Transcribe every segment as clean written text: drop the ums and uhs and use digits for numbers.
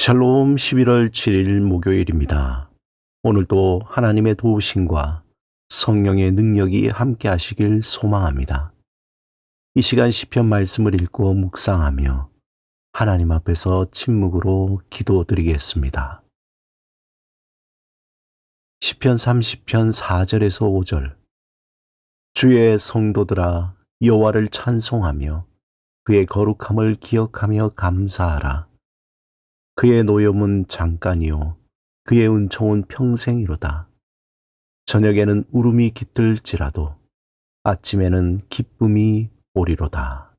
샬롬 11월 7일 목요일입니다. 오늘도 하나님의 도우심과 성령의 능력이 함께 하시길 소망합니다. 이 시간 시편 말씀을 읽고 묵상하며 하나님 앞에서 침묵으로 기도드리겠습니다. 시편 30편 4절에서 5절. 주의 성도들아 여호와를 찬송하며 그의 거룩함을 기억하며 감사하라. 그의 노염은 잠깐이요 그의 은총은 평생이로다. 저녁에는 울음이 깃들지라도 아침에는 기쁨이 오리로다.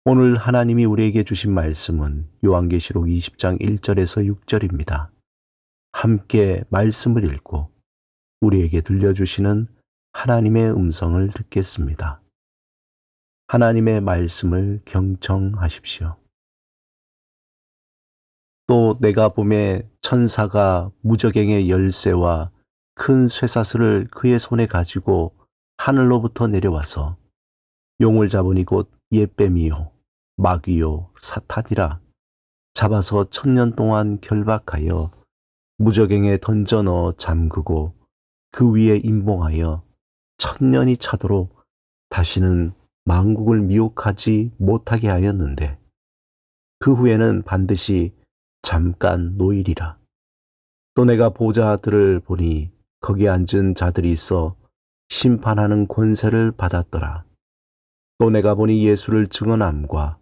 오늘 하나님이 우리에게 주신 말씀은 요한계시록 20장 1절에서 6절입니다. 함께 말씀을 읽고 우리에게 들려주시는 하나님의 음성을 듣겠습니다. 하나님의 말씀을 경청하십시오. 또 내가 보매 천사가 무저갱의 열쇠와 큰 쇠사슬을 그의 손에 가지고 하늘로부터 내려와서 용을 잡으니 곧 옛뱀이요 마귀요 사탄이라 잡아서 1000년 동안 결박하여 무저갱에 던져 넣어 잠그고 그 위에 임봉하여 1000년이 차도록 다시는 만국을 미혹하지 못하게 하였는데 그 후에는 반드시 잠깐 노일이라. 또 내가 보좌들을 보니 거기에 앉은 자들이 있어 심판하는 권세를 받았더라. 또 내가 보니 예수를 증언함과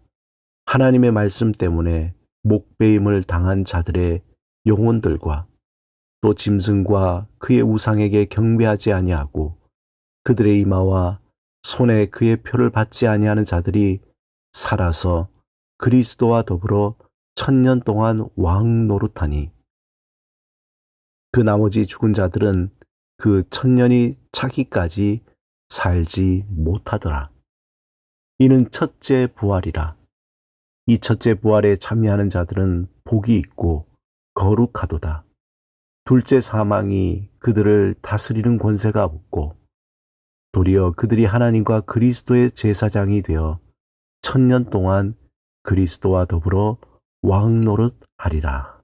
하나님의 말씀 때문에 목배임을 당한 자들의 영혼들과 또 짐승과 그의 우상에게 경배하지 아니하고 그들의 이마와 손에 그의 표를 받지 아니하는 자들이 살아서 그리스도와 더불어 1000년 동안 왕 노릇하니 그 나머지 죽은 자들은 그 1000년이 차기까지 살지 못하더라. 이는 첫째 부활이라. 이 첫째 부활에 참여하는 자들은 복이 있고 거룩하도다. 둘째 사망이 그들을 다스리는 권세가 없고 도리어 그들이 하나님과 그리스도의 제사장이 되어 1000년 동안 그리스도와 더불어 왕 노릇하리라.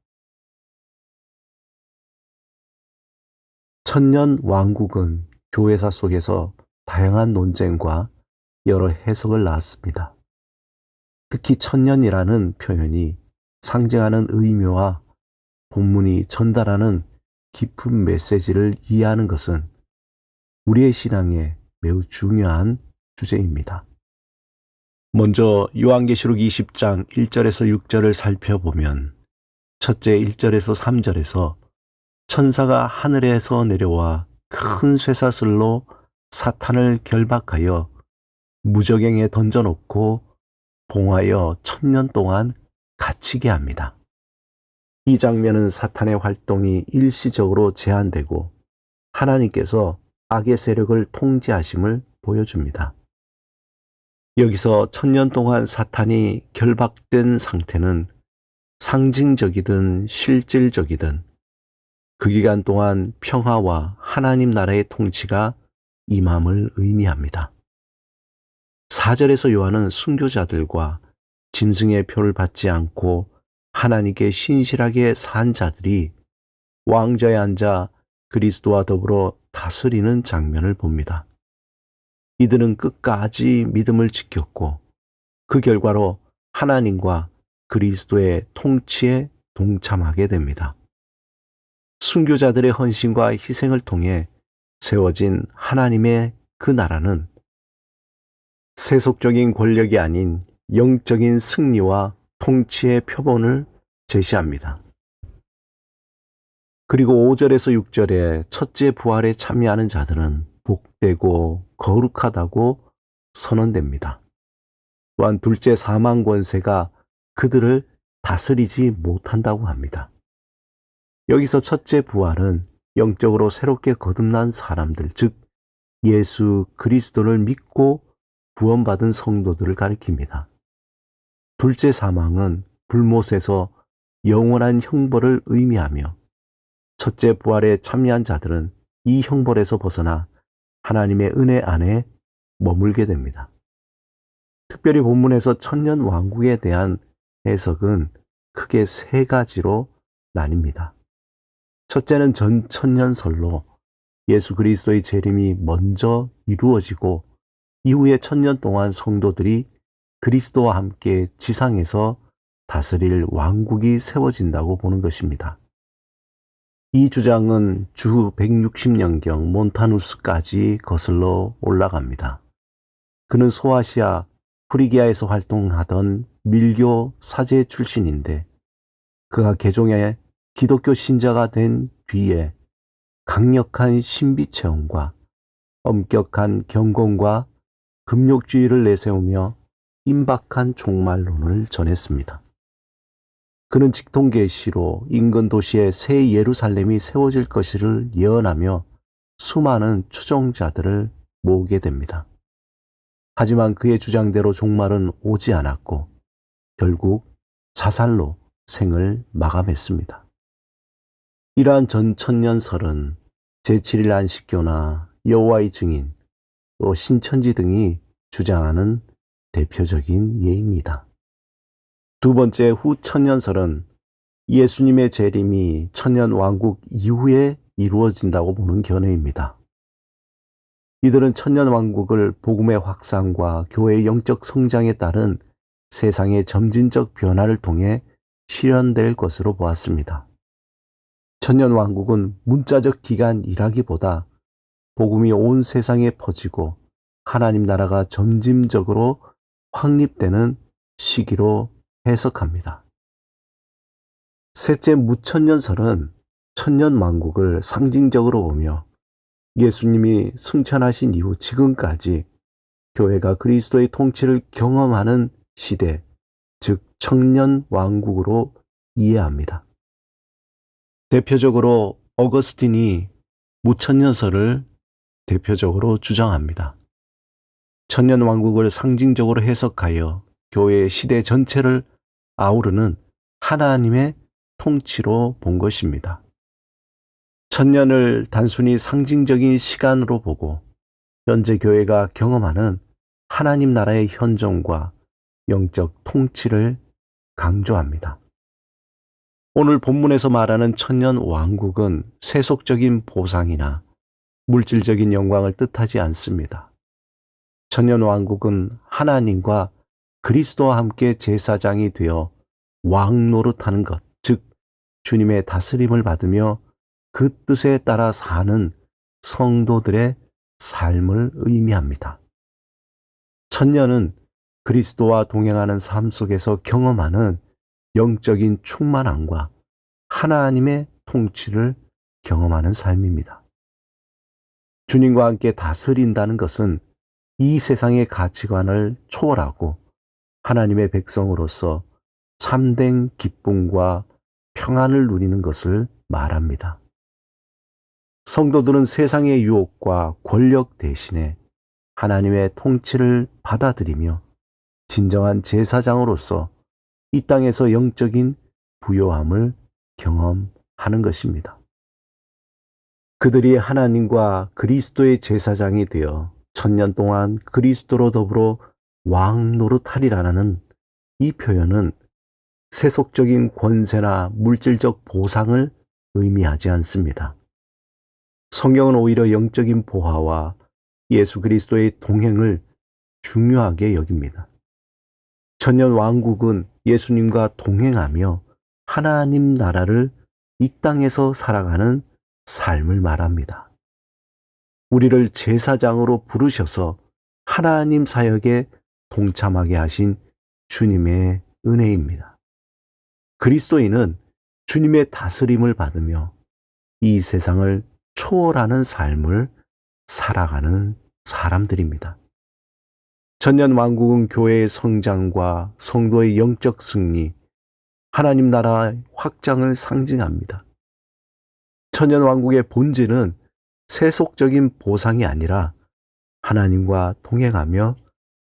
1000년 왕국은 교회사 속에서 다양한 논쟁과 여러 해석을 낳았습니다. 특히 1000년이라는 표현이 상징하는 의미와 본문이 전달하는 깊은 메시지를 이해하는 것은 우리의 신앙에 매우 중요한 주제입니다. 먼저 요한계시록 20장 1절에서 6절을 살펴보면 첫째 1절에서 3절에서 천사가 하늘에서 내려와 큰 쇠사슬로 사탄을 결박하여 무저갱에 던져놓고 봉하여 1000년 동안 갇히게 합니다. 이 장면은 사탄의 활동이 일시적으로 제한되고 하나님께서 악의 세력을 통제하심을 보여줍니다. 여기서 1000년 동안 사탄이 결박된 상태는 상징적이든 실질적이든 그 기간 동안 평화와 하나님 나라의 통치가 임함을 의미합니다. 4절에서 요한은 순교자들과 짐승의 표를 받지 않고 하나님께 신실하게 산 자들이 왕좌에 앉아 그리스도와 더불어 다스리는 장면을 봅니다. 이들은 끝까지 믿음을 지켰고 그 결과로 하나님과 그리스도의 통치에 동참하게 됩니다. 순교자들의 헌신과 희생을 통해 세워진 하나님의 그 나라는 세속적인 권력이 아닌 영적인 승리와 통치의 표본을 제시합니다. 그리고 5절에서 6절에 첫째 부활에 참여하는 자들은 복되고 거룩하다고 선언됩니다. 또한 둘째 사망 권세가 그들을 다스리지 못한다고 합니다. 여기서 첫째 부활은 영적으로 새롭게 거듭난 사람들, 즉 예수 그리스도를 믿고 구원받은 성도들을 가리킵니다. 둘째 사망은 불못에서 영원한 형벌을 의미하며 첫째 부활에 참여한 자들은 이 형벌에서 벗어나 하나님의 은혜 안에 머물게 됩니다. 특별히 본문에서 천년 왕국에 대한 해석은 크게 세 가지로 나뉩니다. 첫째는 전천년설로 예수 그리스도의 재림이 먼저 이루어지고 이후에 천년 동안 성도들이 그리스도와 함께 지상에서 다스릴 왕국이 세워진다고 보는 것입니다. 이 주장은 주 160년경 몬타누스까지 거슬러 올라갑니다. 그는 소아시아 프리기아에서 활동하던 밀교 사제 출신인데 그가 개종해 기독교 신자가 된 뒤에 강력한 신비 체험과 엄격한 경건과 금욕주의를 내세우며 임박한 종말론을 전했습니다. 그는 직통계시로 인근 도시의 새 예루살렘이 세워질 것을 예언하며 수많은 추종자들을 모으게 됩니다. 하지만 그의 주장대로 종말은 오지 않았고 결국 자살로 생을 마감했습니다. 이러한 전천년설은 제7일 안식교나 여호와의 증인, 또 신천지 등이 주장하는 대표적인 예입니다. 두 번째 후천년설은 예수님의 재림이 천년 왕국 이후에 이루어진다고 보는 견해입니다. 이들은 천년 왕국을 복음의 확산과 교회의 영적 성장에 따른 세상의 점진적 변화를 통해 실현될 것으로 보았습니다. 천년 왕국은 문자적 기간이라기보다 복음이 온 세상에 퍼지고 하나님 나라가 점진적으로 확립되는 시기로 해석합니다. 셋째 무천년설은 천년 왕국을 상징적으로 보며 예수님이 승천하신 이후 지금까지 교회가 그리스도의 통치를 경험하는 시대, 즉 청년 왕국으로 이해합니다. 대표적으로 어거스틴이 무천년설을 대표적으로 주장합니다. 천년 왕국을 상징적으로 해석하여 교회의 시대 전체를 아우르는 하나님의 통치로 본 것입니다. 천년을 단순히 상징적인 시간으로 보고 현재 교회가 경험하는 하나님 나라의 현존과 영적 통치를 강조합니다. 오늘 본문에서 말하는 천년 왕국은 세속적인 보상이나 물질적인 영광을 뜻하지 않습니다. 천년 왕국은 하나님과 그리스도와 함께 제사장이 되어 왕 노릇하는 것, 즉 주님의 다스림을 받으며 그 뜻에 따라 사는 성도들의 삶을 의미합니다. 천년은 그리스도와 동행하는 삶 속에서 경험하는 영적인 충만함과 하나님의 통치를 경험하는 삶입니다. 주님과 함께 다스린다는 것은 이 세상의 가치관을 초월하고 하나님의 백성으로서 참된 기쁨과 평안을 누리는 것을 말합니다. 성도들은 세상의 유혹과 권력 대신에 하나님의 통치를 받아들이며 진정한 제사장으로서 이 땅에서 영적인 부요함을 경험하는 것입니다. 그들이 하나님과 그리스도의 제사장이 되어 천년 동안 그리스도로 더불어 왕 노릇하리라는 이 표현은 세속적인 권세나 물질적 보상을 의미하지 않습니다. 성경은 오히려 영적인 보화와 예수 그리스도의 동행을 중요하게 여깁니다. 천년 왕국은 예수님과 동행하며 하나님 나라를 이 땅에서 살아가는 삶을 말합니다. 우리를 제사장으로 부르셔서 하나님 사역에 동참하게 하신 주님의 은혜입니다. 그리스도인은 주님의 다스림을 받으며 이 세상을 초월하는 삶을 살아가는 사람들입니다. 천년 왕국은 교회의 성장과 성도의 영적 승리, 하나님 나라의 확장을 상징합니다. 천년 왕국의 본질은 세속적인 보상이 아니라 하나님과 동행하며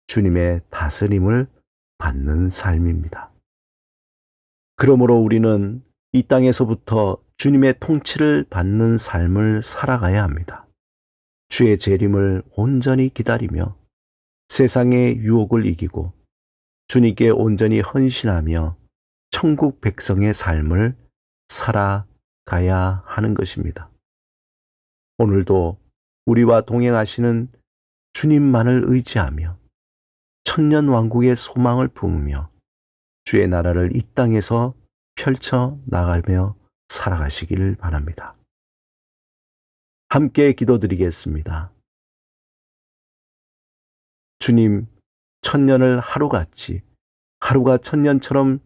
주님의 다스림을 받는 삶입니다. 그러므로 우리는 이 땅에서부터 주님의 통치를 받는 삶을 살아가야 합니다. 주의 재림을 온전히 기다리며 세상의 유혹을 이기고 주님께 온전히 헌신하며 천국 백성의 삶을 살아가야 하는 것입니다. 오늘도 우리와 동행하시는 주님만을 의지하며 천년 왕국의 소망을 품으며 주의 나라를 이 땅에서 펼쳐 나가며 살아가시길 바랍니다. 함께 기도드리겠습니다. 주님, 천년을 하루같이, 하루가 천년처럼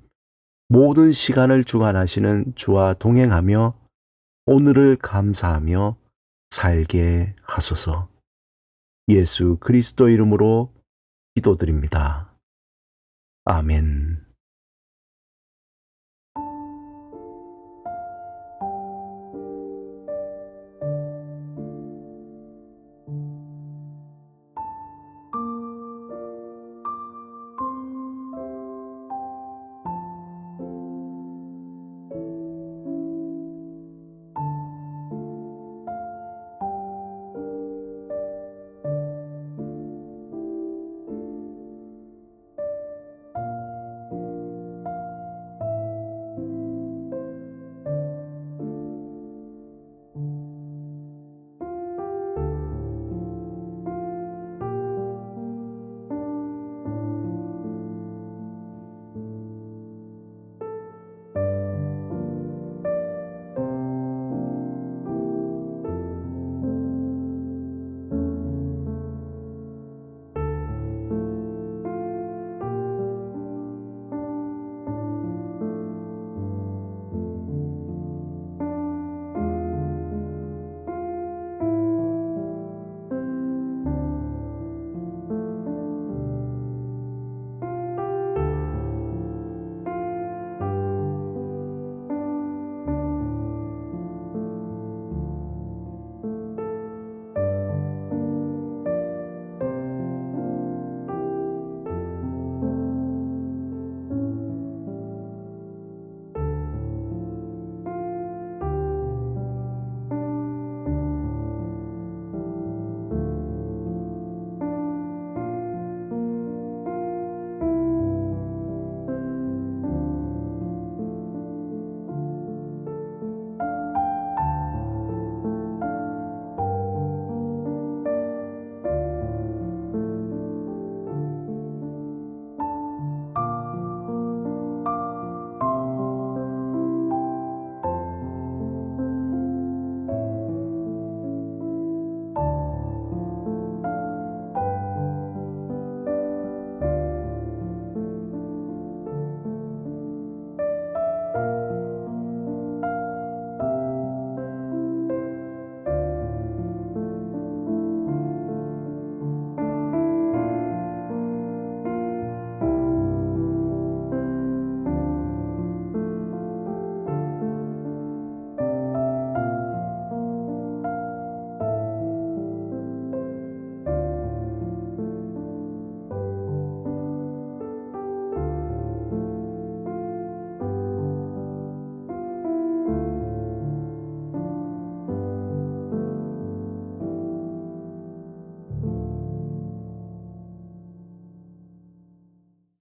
모든 시간을 주관하시는 주와 동행하며 오늘을 감사하며 살게 하소서. 예수 그리스도 이름으로 기도드립니다. 아멘.